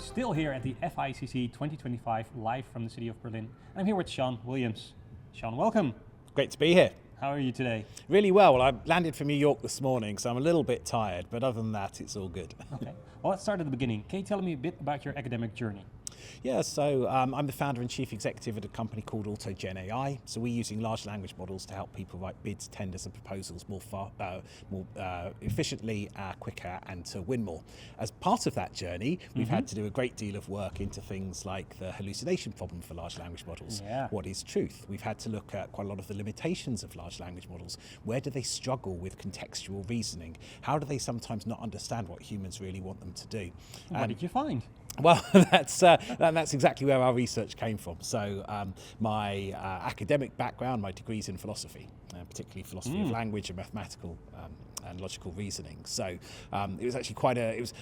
still here at the FICC 2025 live from the city of Berlin. I'm here with Sean Williams. Sean, welcome. Great to be here. How are you today? Really well. I landed from New York this morning, so I'm a little bit tired, but other than that, it's all good. Okay. Well, let's start at the beginning. Can you tell me a bit about your academic journey? Yeah, so I'm the founder and chief executive at a company called AutogenAI. So we're using large language models to help people write bids, tenders and proposals more efficiently, quicker and to win more. As part of that journey, we've had to do a great deal of work into things like the hallucination problem for large language models. Yeah. What is truth? We've had to look at quite a lot of the limitations of large language models. Where do they struggle with contextual reasoning? How do they sometimes not understand what humans really want them to do? What did you find? Well, that's exactly where our research came from. So my academic background, my degree's in philosophy, particularly philosophy of language and mathematical and logical reasoning. So it was actually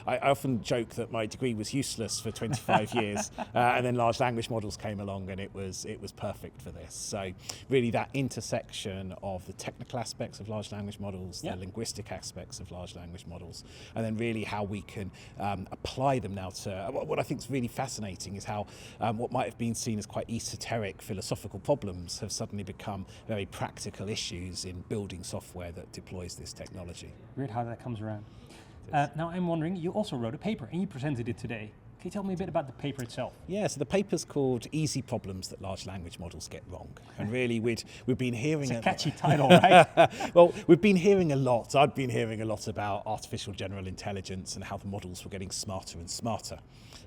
I often joke that my degree was useless for 25 years, and then large language models came along, and it was perfect for this. So really, that intersection of the technical aspects of large language models, the linguistic aspects of large language models, and then really how we can apply them now to what I think is really fascinating is how what might have been seen as quite esoteric philosophical problems have suddenly become very practical issues in building software that deploys this technology. Weird how that comes around. Now I'm wondering, you also wrote a paper and you presented it today. Can you tell me a bit about the paper itself? Yeah, so the paper's called Easy Problems That Large Language Models Get Wrong. And really, we've been hearing... It's a catchy title, right? Well, we've been hearing a lot. I've been hearing a lot about artificial general intelligence and how the models were getting smarter and smarter.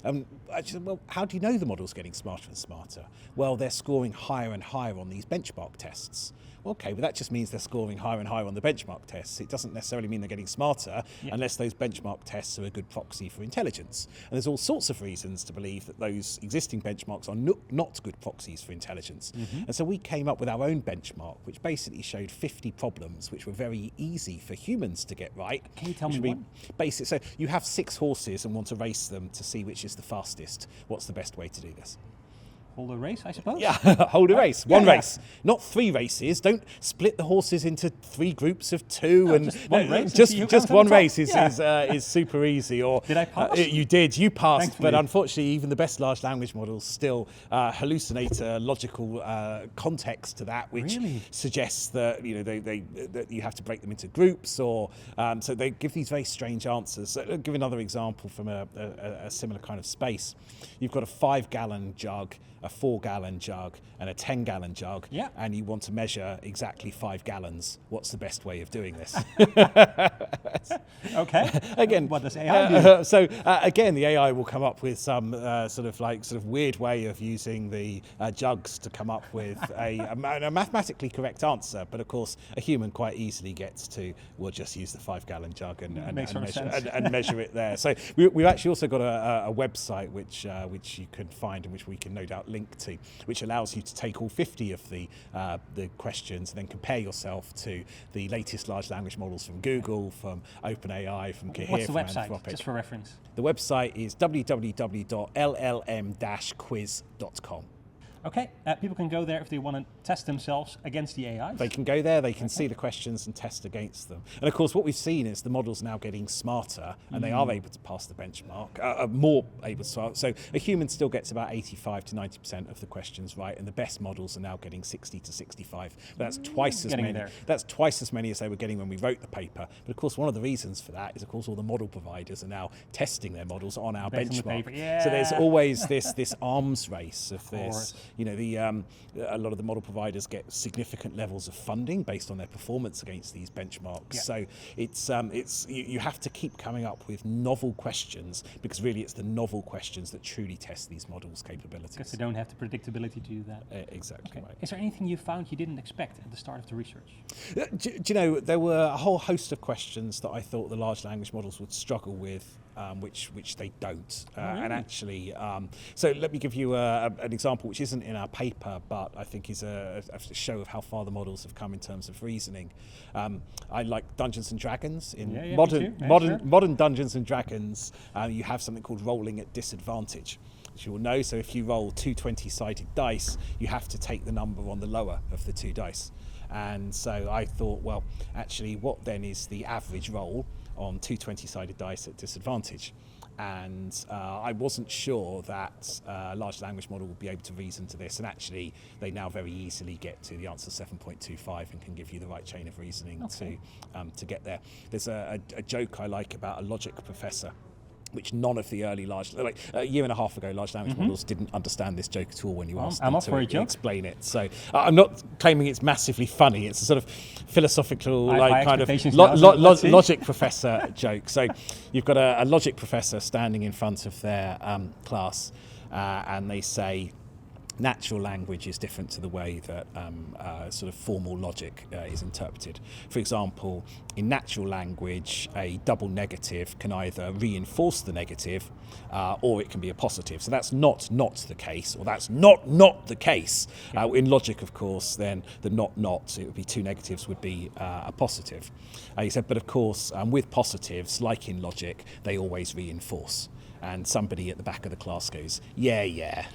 Well, how do you know the model's getting smarter and smarter? Well, they're scoring higher and higher on these benchmark tests. Okay, but that just means they're scoring higher and higher on the benchmark tests. It doesn't necessarily mean they're getting smarter unless those benchmark tests are a good proxy for intelligence. And there's all sorts of reasons to believe that those existing benchmarks are not good proxies for intelligence. And so we came up with our own benchmark, which basically showed 50 problems which were very easy for humans to get right. Can you tell me one? Basic. So you have 6 horses and want to race them to see which is the fastest. What's the best way to do this? Hold a race, I suppose? Yeah, hold a race. One race, not 3 races. Don't split the horses into 3 groups of 2. No, and just one race. Just one race is super easy. Or did I pass? You did. You passed. Thankfully. But unfortunately, even the best large language models still hallucinate a logical context to that, which suggests that that you have to break them into groups, or so they give these very strange answers. So I'll give another example from a similar kind of space. You've got a 5-gallon jug, a 4-gallon jug and a 10-gallon jug, and you want to measure exactly 5 gallons. What's the best way of doing this? Okay. Again, what does AI do? So again, the AI will come up with some sort of weird way of using the jugs to come up with a mathematically correct answer. But of course, a human quite easily gets to, we'll just use the 5-gallon jug and measure it there. So we've actually also got a website which you can find and which we can no doubt link to, which allows you to take all 50 of the questions and then compare yourself to the latest large language models from Google, from OpenAI, from Cohere, What's the from website, Anthropic. just for reference? The website is www.llm-quiz.com. Okay, people can go there if they want to test themselves against the AI. They can go there, they can see the questions and test against them. And of course, what we've seen is the model's now getting smarter and they are able to pass the benchmark, more able to. So a human still gets about 85 to 90% of the questions right, and the best models are now getting 60 to 65. But that's twice as many. That's twice as many as they were getting when we wrote the paper. But of course, one of the reasons for that is, of course, all the model providers are now testing their models on our benchmark. So there's always this arms race of this. A lot of the model providers get significant levels of funding based on their performance against these benchmarks. So you have to keep coming up with novel questions, because really it's the novel questions that truly test these models' capabilities. Because they don't have the predictability to do that. Exactly right. Is there anything you found you didn't expect at the start of the research? Do you know, there were a whole host of questions that I thought the large language models would struggle with, which they don't. And actually, so let me give you an example which isn't in our paper, but I think is a show of how far the models have come in terms of reasoning. I like Dungeons and Dragons. In modern Dungeons and Dragons, you have something called rolling at disadvantage, which you will know. So if you roll 2 20-sided dice, you have to take the number on the lower of the 2 dice. And so I thought, well, actually, what then is the average roll? on two 20-sided dice at disadvantage. And I wasn't sure that a large language model would be able to reason to this, and actually they now very easily get to the answer 7.25 and can give you the right chain of reasoning to get there. There's a joke I like about a logic professor, which none of the early like a year and a half ago, large language models didn't understand this joke at all when you asked them to explain it. So I'm not claiming it's massively funny. It's a sort of philosophical, like kind of logic professor joke. So you've got a logic professor standing in front of their class, and they say, natural language is different to the way that sort of formal logic is interpreted. For example, in natural language, a double negative can either reinforce the negative or it can be a positive. So that's not the case, or that's not the case. In logic, of course, then the not, it would be two negatives would be a positive. He said, but of course, with positives, like in logic, they always reinforce. And somebody at the back of the class goes, yeah.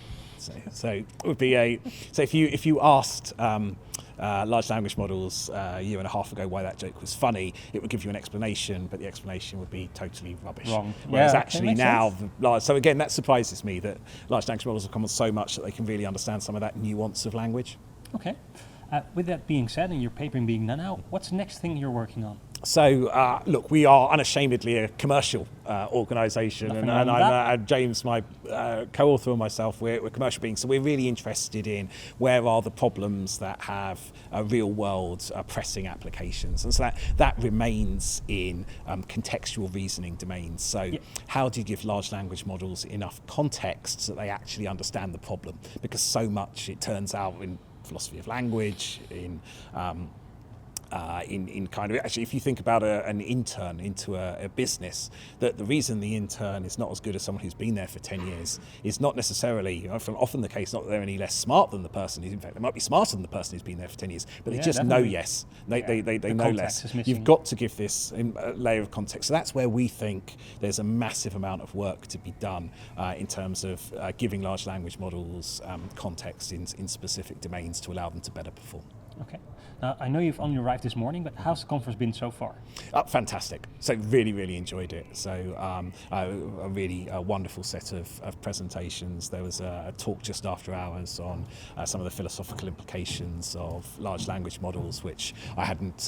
So it would be so if you asked large language models a year and a half ago why that joke was funny, it would give you an explanation, but the explanation would be totally rubbish. Wrong. Whereas actually now, so again, that surprises me that large language models have come on so much that they can really understand some of that nuance of language. Okay. With that being said, and your paper being done now, what's the next thing you're working on? So, look, we are unashamedly a commercial organisation, and I'm James, my co-author, and myself, we're commercial beings. So we're really interested in where are the problems that have real-world pressing applications, and so that remains in contextual reasoning domains. So how do you give large language models enough context so that they actually understand the problem? Because so much, it turns out, in philosophy of language, in kind of, actually, if you think about an intern into a business, that the reason the intern is not as good as someone who's been there for 10 years is not necessarily, often the case, not that they're any less smart than the person who's, in fact, they might be smarter than the person who's been there for 10 years, but they just know they know less. You've got to give this a layer of context. So that's where we think there's a massive amount of work to be done in terms of giving large language models context in specific domains to allow them to better perform. Okay. Now, I know you've only arrived this morning, but how's the conference been so far? Fantastic. So really enjoyed it. So a really wonderful set of presentations. There was a talk just after hours on some of the philosophical implications of large language models, which I hadn't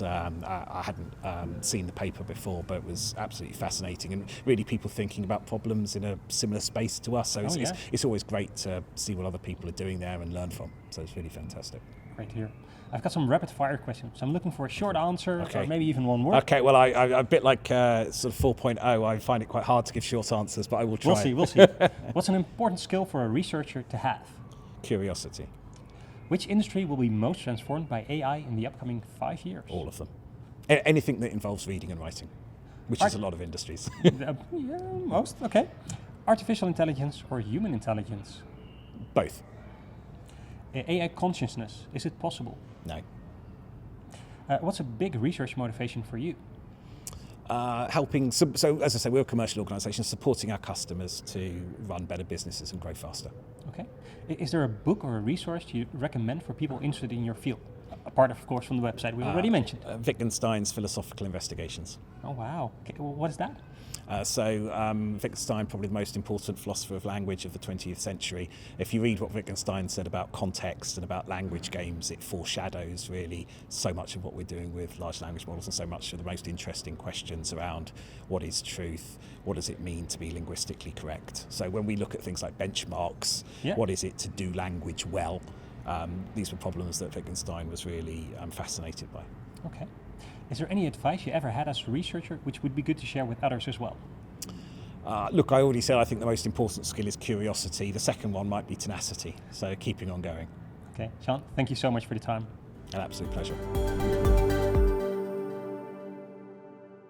seen the paper before, but it was absolutely fascinating, and really people thinking about problems in a similar space to us. So it's always great to see what other people are doing there and learn from. So it's really fantastic. Great to hear. I've got some rapid fire questions. I'm looking for a short answer, or maybe even one word. Okay, well, I a bit like sort of 4.0, I find it quite hard to give short answers, but I will try. We'll see. What's an important skill for a researcher to have? Curiosity. Which industry will be most transformed by AI in the upcoming 5 years? All of them. Anything that involves reading and writing, which is a lot of industries. Most, okay. Artificial intelligence or human intelligence? Both. AI consciousness, is it possible? No. What's a big research motivation for you? Helping, so as I say, we're a commercial organisation, supporting our customers to run better businesses and grow faster. Okay. Is there a book or a resource you recommend for people interested in your field? Apart, of course, from the website we already mentioned. Wittgenstein's Philosophical Investigations. Oh, wow. Okay. Well, what is that? Wittgenstein, probably the most important philosopher of language of the 20th century. If you read what Wittgenstein said about context and about language games, it foreshadows really so much of what we're doing with large language models, and so much of the most interesting questions around what is truth, what does it mean to be linguistically correct. So when we look at things like benchmarks, what is it to do language well? These were problems that Wittgenstein was really fascinated by. Okay. Is there any advice you ever had as a researcher which would be good to share with others as well? Look, I already said I think the most important skill is curiosity. The second one might be tenacity, so keeping on going. Okay, Sean, thank you so much for the time. An absolute pleasure.